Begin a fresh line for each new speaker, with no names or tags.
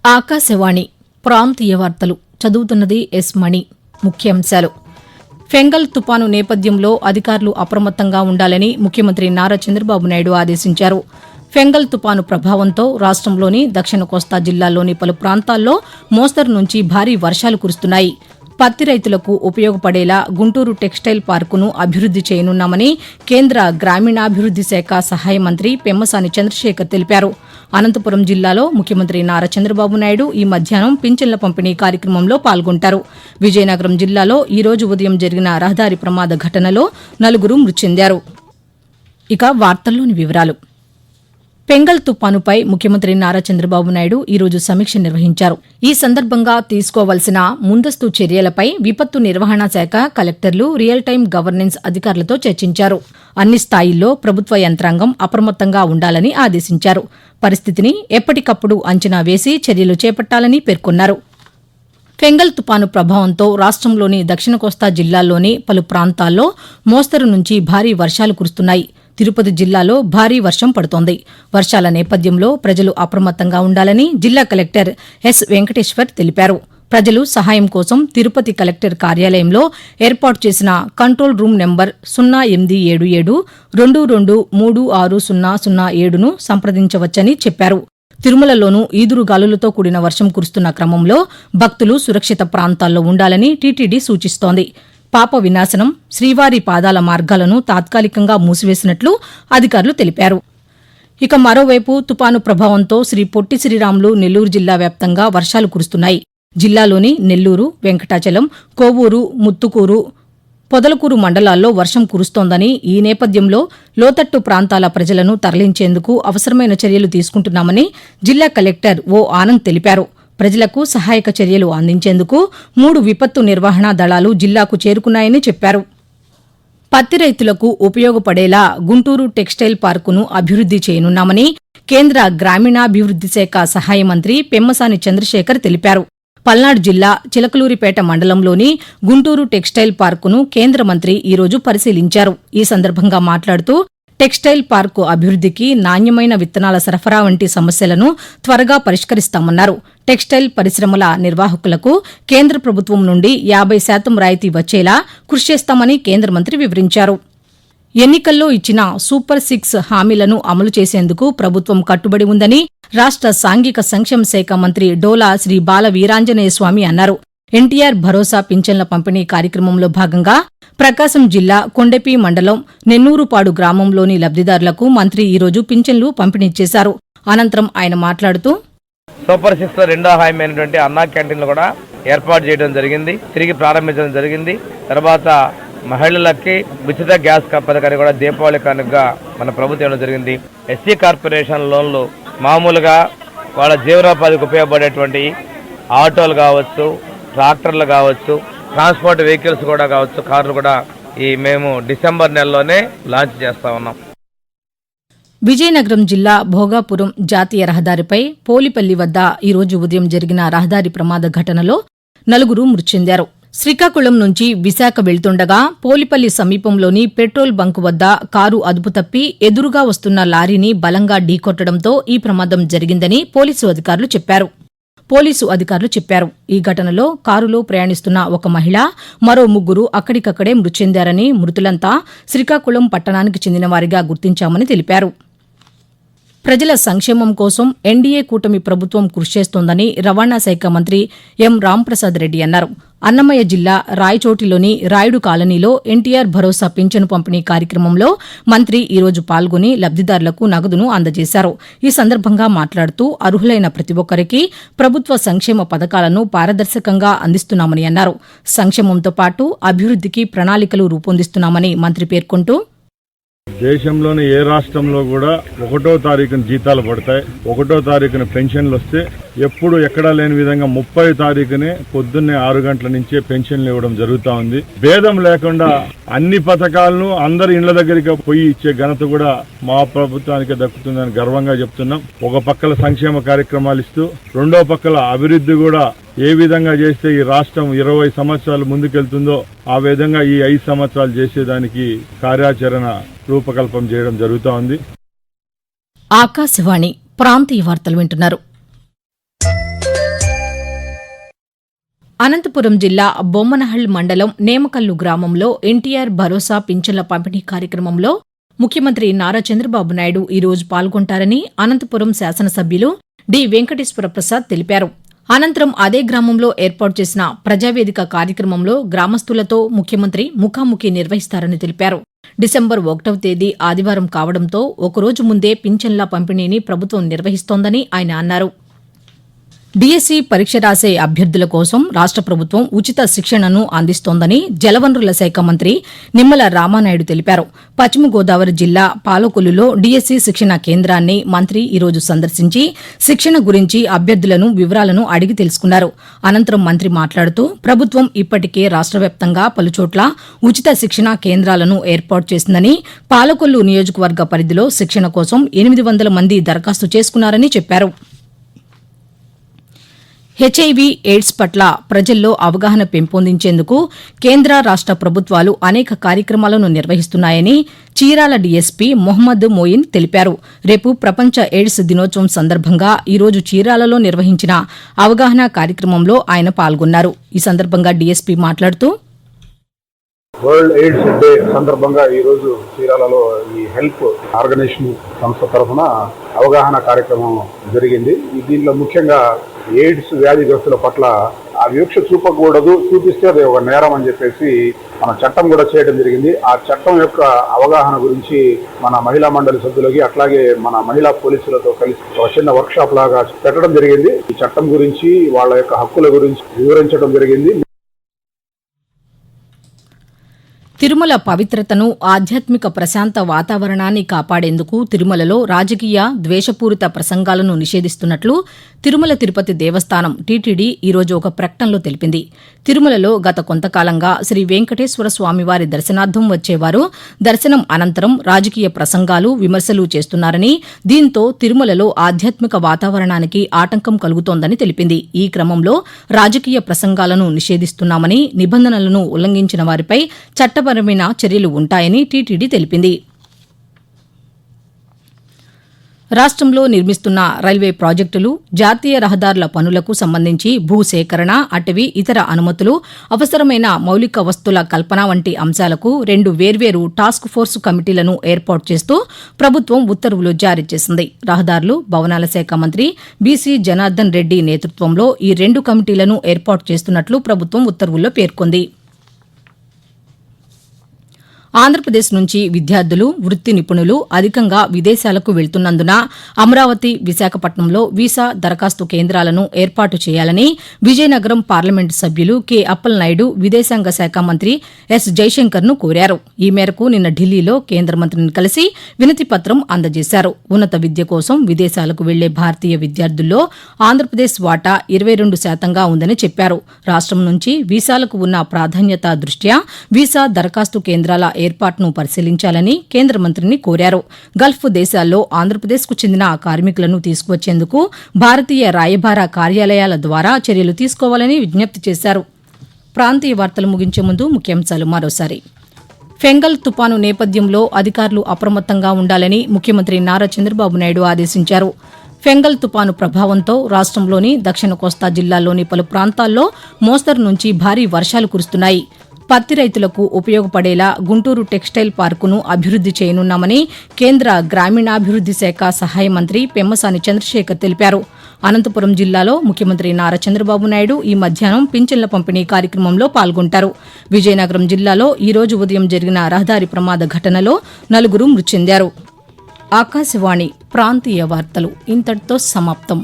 ఆకాశవాణి ప్రాంతీయ వార్తలు చదువుతున్నది ఎస్ మణి. ముఖ్యాంశాలు. ఫెంగల్ తుపాను నేపథ్యంలో అధికారులు అప్రమత్తంగా ఉండాలని ముఖ్యమంత్రి నారా చంద్రబాబు నాయుడు ఆదేశించారు. ఫెంగల్ తుపాను ప్రభావంతో రాష్టంలోని దక్షిణ కోస్తా జిల్లాల్లోని పలు ప్రాంతాల్లో మోస్తరు నుంచి భారీ వర్షాలు కురుస్తున్నాయి. పత్తి రైతులకు ఉపయోగపడేలా గుంటూరు టెక్స్టైల్ పార్కును అభివృద్ది చేయనున్నామని కేంద్ర గ్రామీణాభివృద్ది శాఖ సహాయ మంత్రి పెమ్మసాని చంద్రశేఖర్ తెలిపారు. అనంతపురం జిల్లాలో ముఖ్యమంత్రి నారా చంద్రబాబు నాయుడు ఈ మధ్యాహ్నం పింఛన్ల పంపిణీ కార్యక్రమంలో పాల్గొంటారు. విజయనగరం జిల్లాలో ఈ రోజు ఉదయం జరిగిన రహదారి ప్రమాద ఘటనలో 4 మృతి చెందారు. ఇక వార్తల్లోని వివరాలు. ఫెంగల్ తుపానుపై ముఖ్యమంత్రి నారా చంద్రబాబు నాయుడు ఈరోజు సమీక్ష నిర్వహించారు. ఈ సందర్భంగా తీసుకోవాల్సిన ముందస్తు చర్యలపై విపత్తు నిర్వహణ శాఖ కలెక్టర్లు రియల్ టైం గవర్నెన్స్ అధికారులతో చర్చించారు. అన్ని స్థాయిల్లో ప్రభుత్వ యంత్రాంగం అప్రమత్తంగా ఉండాలని ఆదేశించారు. పరిస్థితిని ఎప్పటికప్పుడు అంచనా వేసి చర్యలు చేపట్టాలని పేర్కొన్నారు. ఫెంగల్ తుపాను ప్రభావంతో రాష్టంలోని దక్షిణ కోస్తా జిల్లాల్లోని పలు ప్రాంతాల్లో మోస్తరు నుంచి భారీ వర్షాలు కురుస్తున్నాయి. తిరుపతి జిల్లాలో భారీ వర్షం పడుతోంది. వర్షాల నేపథ్యంలో ప్రజలు అప్రమత్తంగా ఉండాలని జిల్లా కలెక్టర్ ఎస్ వెంకటేశ్వర్ తెలిపారు. ప్రజలు సహాయం కోసం తిరుపతి కలెక్టర్ కార్యాలయంలో ఏర్పాటు చేసిన కంట్రోల్ రూమ్ నెంబర్ 0877 22360007ను సంప్రదించవచ్చని చెప్పారు. తిరుమలలోనూ ఈదురుగాలులతో కూడిన వర్షం కురుస్తున్న క్రమంలో భక్తులు సురక్షిత ప్రాంతాల్లో ఉండాలని టీటీడీ సూచిస్తోంది. పాప వినాశనం, శ్రీవారి పాదాల మార్గాలను తాత్కాలికంగా మూసివేసినట్లు అధికారులు తెలిపారు. ఇక మరోవైపు తుపాను ప్రభావంతో శ్రీ పొట్టి శ్రీరాములు నెల్లూరు జిల్లా వ్యాప్తంగా వర్షాలు కురుస్తున్నాయి. జిల్లాలోని నెల్లూరు, వెంకటాచలం, కోవూరు, ముత్తుకూరు, పొదలకూరు మండలాల్లో వర్షం కురుస్తోందని, ఈ నేపథ్యంలో లోతట్టు ప్రాంతాల ప్రజలను తరలించేందుకు అవసరమైన చర్యలు తీసుకుంటున్నామని జిల్లా కలెక్టర్ ఓ ఆనంద్ తెలిపారు. ప్రజలకు సహాయక చర్యలు అందించేందుకు 3 విపత్తు నిర్వహణా దళాలు జిల్లాకు చేరుకున్నాయని చెప్పారు. పత్తి రైతులకు ఉపయోగపడేలా గుంటూరు టెక్స్టైల్ పార్కును అభివృద్ది చేయనున్నామని కేంద్ర గ్రామీణాభివృద్ది శాఖ సహాయ మంత్రి పెమ్మసాని చంద్రశేఖర్ తెలిపారు. పల్నాడు జిల్లా చిలకలూరిపేట మండలంలోని గుంటూరు టెక్స్టైల్ పార్కును కేంద్ర మంత్రి ఈరోజు పరిశీలించారు. ఈ సందర్భంగా మాట్లాడుతూ టెక్స్టైల్ పార్కు అభివృద్దికి నాణ్యమైన విత్తనాల సరఫరా వంటి సమస్యలను త్వరగా పరిష్కరిస్తామన్నారు. టెక్స్టైల్ పరిశ్రమల నిర్వాహకులకు కేంద్ర ప్రభుత్వం నుండి 50% రాయితీ వచ్చేలా కృషి చేస్తామని కేంద్ర మంత్రి వివరించారు. ఎన్నికల్లో ఇచ్చిన సూపర్ 6 హామీలను అమలు చేసేందుకు ప్రభుత్వం కట్టుబడి ఉందని రాష్ట సాంఘిక సంక్షేమ శాఖ మంత్రి డోలా శ్రీ బాల వీరాంజనేయ స్వామి అన్నారు. ఎన్టీఆర్ భరోసా పింఛన్ల పంపిణీ కార్యక్రమంలో భాగంగా ప్రకాశం జిల్లా కొండెపి మండలం నెన్నూరుపాడు గ్రామంలోని లబ్దిదారులకు మంత్రి ఈరోజు పింఛన్లు పంపిణీ చేశారు. అనంతరం ఆయన మాట్లాడుతూ
సూపర్ 6 రెండో హామీ అయినటువంటి అన్నా క్యాంటీన్లు కూడా ఏర్పాటు చేయడం జరిగింది, తిరిగి ప్రారంభించడం జరిగింది. తర్వాత మహిళలకి ఉచిత గ్యాస్ పథకాన్ని కూడా దీపావళి కానుకగా మన ప్రభుత్వం ఇవ్వడం జరిగింది. ఎస్సీ కార్పొరేషన్ లోన్లు మామూలుగా వాళ్ళ జీవనోపాధికి ఉపయోగపడేటువంటి ఆటోలు కావచ్చు, ట్రాక్టర్లు కావచ్చు, ట్రాన్స్పోర్ట్ వెహికల్స్ కూడా కావచ్చు, కార్లు కూడా మేము డిసెంబర్ నెలలోనే లాంచ్ చేస్తా ఉన్నాం.
విజయనగరం జిల్లా భోగాపురం జాతీయ రహదారిపై పోలిపల్లి వద్ద ఈరోజు ఉదయం జరిగిన రహదారి ప్రమాద ఘటనలో 4 మృతి చెందారు. శ్రీకాకుళం నుంచి విశాఖ వెళ్తుండగా పోలిపల్లి సమీపంలోని పెట్రోల్ బంకు వద్ద కారు అదుపు తప్పి ఎదురుగా వస్తున్న లారీని బలంగా ఢీకొట్టడంతో ఈ ప్రమాదం జరిగిందని పోలీసు అధికారులు చెప్పారు. ఈ ఘటనలో కారులో ప్రయాణిస్తున్న ఒక మహిళ, మరో 3 అక్కడికక్కడే మృతి చెందారని, మృతులంతా శ్రీకాకుళం పట్టణానికి చెందిన వారిగా గుర్తించామని తెలిపారు. ప్రజల సంక్షేమం కోసం ఎన్డీఏ కూటమి ప్రభుత్వం కృషి చేస్తోందని రవాణా శాఖ మంత్రి ఎం రాంప్రసాద్ రెడ్డి అన్నారు. అన్నమయ్య జిల్లా రాయచోటిలోని రాయుడు కాలనీలో ఎన్టీఆర్ భరోసా పింఛను పంపిణీ కార్యక్రమంలో మంత్రి ఈరోజు పాల్గొని లబ్దిదారులకు నగదును అందజేశారు. ఈ సందర్భంగా మాట్లాడుతూ అర్హులైన ప్రతి ఒక్కరికి ప్రభుత్వ సంక్షేమ పథకాలను పారదర్శకంగా అందిస్తున్నామని అన్నారు. సంక్షేమంతో పాటు అభివృద్దికి ప్రణాళికలు రూపొందిస్తున్నామని మంత్రి పేర్కొంటూ
దేశంలోని ఏ రాష్ట్రంలో కూడా 1వ తారీఖున జీతాలు పడతాయి, 1వ తారీఖున పెన్షన్లు వస్తే ఎప్పుడు ఎక్కడా లేని విధంగా 30వ తారీఖునే పొద్దున్నే 6 గంటల నుంచే పెన్షన్లు ఇవ్వడం జరుగుతా ఉంది. భేదం లేకుండా అన్ని పథకాలను అందరి ఇండ్ల దగ్గరికి పోయి ఇచ్చే ఘనత కూడా మా ప్రభుత్వానికి దక్కుతుందని గర్వంగా చెప్తున్నాం. ఒక పక్కల సంక్షేమ కార్యక్రమాలు ఇస్తూ రెండో పక్కల అభివృద్ధి కూడా ఏ విధంగా చేస్తే ఈ రాష్ట్రం 20 సంవత్సరాలు ముందుకెళ్తుందో ఆ విధంగా ఈ 5 సంవత్సరాలు చేసేదానికి కార్యాచరణ రూపకల్పన చేయడం జరుగుతూ ఉంది.
ఆకాశవాణి ప్రాంతీయ వార్తలు వింటున్నారు. అనంతపురం జిల్లా బొమ్మనహల్ మండలం నేమకల్లు గ్రామంలో ఎన్టీఆర్ భరోసా పింఛన్ల పంపిణీ కార్యక్రమంలో ముఖ్యమంత్రి నారా చంద్రబాబు నాయుడు ఈరోజు పాల్గొంటారని అనంతపురం శాసనసభ్యులు డి వెంకటేశ్వర ప్రసాద్ తెలిపారు. అనంతరం అదే గ్రామంలో ఏర్పాటు చేసిన ప్రజావేదిక కార్యక్రమంలో గ్రామస్తులతో ముఖ్యమంత్రి ముఖాముఖి నిర్వహిస్తారని తెలిపారు. డిసెంబర్ 1వ తేదీ ఆదివారం కావడంతో ఒకరోజు ముందే పింఛన్ల పంపిణీని ప్రభుత్వం నిర్వహిస్తోందని ఆయన అన్నారు. డీఎస్సీ పరీక్ష రాసే అభ్యర్థుల కోసం రాష్ట ప్రభుత్వం ఉచిత శిక్షణను అందిస్తోందని జలవనరుల శాఖ మంత్రి నిమ్మల రామానాయుడు తెలిపారు. పశ్చిమ గోదావరి జిల్లా పాలకొల్లులో డీఎస్సీ శిక్షణ కేంద్రాన్ని మంత్రి ఈరోజు సందర్శించి శిక్షణ గురించి అభ్యర్థులను వివరాలను అడిగి తెలుసుకున్నారు. అనంతరం మంత్రి మాట్లాడుతూ ప్రభుత్వం ఇప్పటికే రాష్ట వ్యాప్తంగా పలుచోట్ల ఉచిత శిక్షణ కేంద్రాలను ఏర్పాటు చేసిందని, పాలకొల్లు నియోజకవర్గ పరిధిలో శిక్షణ కోసం 800 మంది దరఖాస్తు చేసుకున్నారని చెప్పారు. హెచ్ఐవీ ఎయిడ్స్ పట్ల ప్రజల్లో అవగాహన పెంపొందించేందుకు కేంద్ర రాష్ట ప్రభుత్వాలు అనేక కార్యక్రమాలను నిర్వహిస్తున్నాయని చీరాల డీఎస్పీ మొహమ్మద్ మోయిన్ తెలిపారు. రేపు ప్రపంచ ఎయిడ్స్ దినోత్సవం సందర్భంగా ఈరోజు చీరాలలో నిర్వహించిన అవగాహన కార్యక్రమంలో ఆయన పాల్గొన్నారు. ఈ సందర్భంగా డీఎస్పీ మాట్లాడుతూ
వరల్డ్ ఎయిడ్స్ డే సందర్భంగా ఈరోజు చీరాలలో ఈ హెల్ప్ ఆర్గనైజేషన్ సంస్థ తరఫున అవగాహన కార్యక్రమం జరిగింది. దీనిలో ముఖ్యంగా ఎయిడ్స్ వ్యాధిగ్రస్తుల పట్ల ఆ వివక్ష చూపకూడదు, చూపిస్తే అది ఒక నేరం అని చెప్పేసి మన చట్టం కూడా చేయడం జరిగింది. ఆ చట్టం యొక్క అవగాహన గురించి మన మహిళా మండలి సభ్యులకి అట్లాగే మన మహిళా పోలీసులతో కలిసి ఒక చిన్న వర్క్ షాప్ లాగా పెట్టడం జరిగింది. ఈ చట్టం గురించి వాళ్ళ యొక్క హక్కుల గురించి వివరించడం జరిగింది.
తిరుమల పవిత్రతను, ఆధ్యాత్మిక ప్రశాంత వాతావరణాన్ని కాపాడేందుకు తిరుమలలో రాజకీయ ద్వేషపూరిత ప్రసంగాలను నిషేధిస్తున్నట్లు తిరుమల తిరుపతి దేవస్థానం టీటీడీ ఈరోజు ఒక ప్రకటనలో తెలిపింది. తిరుమలలో గత కొంతకాలంగా శ్రీ వెంకటేశ్వర స్వామివారి దర్శనార్థం వచ్చేవారు దర్శనం అనంతరం రాజకీయ ప్రసంగాలు, విమర్శలు చేస్తున్నారని, దీంతో తిరుమలలో ఆధ్యాత్మిక వాతావరణానికి ఆటంకం కలుగుతోందని తెలిపింది. ఈ క్రమంలో రాజకీయ ప్రసంగాలను నిషేధిస్తున్నామని, నిబంధనలను ఉల్లంఘించిన వారిపై చట్టపరమైన చర్యలు ఉంటాయని టీటీడీ తెలిపింది. రాష్ట్రంలో నిర్మిస్తున్న రైల్వే ప్రాజెక్టులు, జాతీయ రహదారుల పనులకు సంబంధించి భూసేకరణ, అటవీ, ఇతర అనుమతులు, అవసరమైన మౌలిక వస్తుల కల్పన వంటి అంశాలకు 2 వేర్వేరు టాస్క్ ఫోర్స్ కమిటీలను ఏర్పాటు చేస్తూ ప్రభుత్వం ఉత్తర్వులు జారీ చేసింది. రహదారులు, భవనాల శాఖ మంత్రి బీసీ జనార్దన్ రెడ్డి నేతృత్వంలో ఈ 2 కమిటీలను ఏర్పాటు చేస్తున్నట్లు ప్రభుత్వం ఉత్తర్వుల్లో పేర్కొంది. ఆంధ్రప్రదేశ్ నుంచి విద్యార్థులు, వృత్తి నిపుణులు అధికంగా విదేశాలకు వెళ్తున్నందున అమరావతి, విశాఖపట్నంలో వీసా దరఖాస్తు కేంద్రాలను ఏర్పాటు చేయాలని విజయనగరం పార్లమెంటు సభ్యులు కె అప్పలనాయుడు విదేశాంగ శాఖ మంత్రి ఎస్ జైశంకర్ను కోరారు. ఈ మేరకు నిన్న ఢిల్లీలో కేంద్ర మంత్రిని కలిసి వినతిపత్రం అందజేశారు. ఉన్నత విద్య కోసం విదేశాలకు వెళ్లే భారతీయ విద్యార్థుల్లో ఆంధ్రప్రదేశ్ వాటా 22% ఉందని చెప్పారు. రాష్ట్రం నుంచి వీసాలకు ఉన్న ప్రాధాన్యత దృష్ట్యా వీసా దరఖాస్తు కేంద్రాల ఏర్పాటును పరిశీలించాలని కేంద్ర మంత్రిని కోరారు. గల్ఫ్ దేశాల్లో ఆంధ్రప్రదేశ్కు చెందిన కార్మికులను తీసుకువచ్చేందుకు భారతీయ రాయబార కార్యాలయాల ద్వారా చర్యలు తీసుకోవాలని విజ్ఞప్తి చేశారు. ప్రాంతీయ వార్తలు ముగించే ముందు ముఖ్యాంశాలు మరోసారి. ఫెంగల్ తుపాను నేపథ్యంలో అధికారులు అప్రమత్తంగా ఉండాలని ముఖ్యమంత్రి నారా చంద్రబాబు నాయుడు ఆదేశించారు. ఫెంగల్ తుపాను ప్రభావంతో రాష్ట్రంలోని దక్షిణ కోస్తా జిల్లాల్లోని పలు ప్రాంతాల్లో మోస్తరు నుంచి భారీ వర్షాలు కురుస్తున్నాయి. పత్తి రైతులకు ఉపయోగపడేలా గుంటూరు టెక్స్టైల్ పార్కును అభివృద్ది చేయనున్నామని కేంద్ర గ్రామీణాభివృద్ది శాఖ సహాయ మంత్రి పెమ్మసాని చంద్రశేఖర్ తెలిపారు. అనంతపురం జిల్లాలో ముఖ్యమంత్రి నారా చంద్రబాబు నాయుడు ఈ మధ్యాహ్నం పింఛన్ల పంపిణీ కార్యక్రమంలో పాల్గొంటారు. విజయనగరం జిల్లాలో ఈ రోజు ఉదయం జరిగిన రహదారి ప్రమాద ఘటనలో 4 మృతి చెందారు. ఆకాశవాణి ప్రాంతీయ వార్తలు ఇంతటితో సమాప్తం.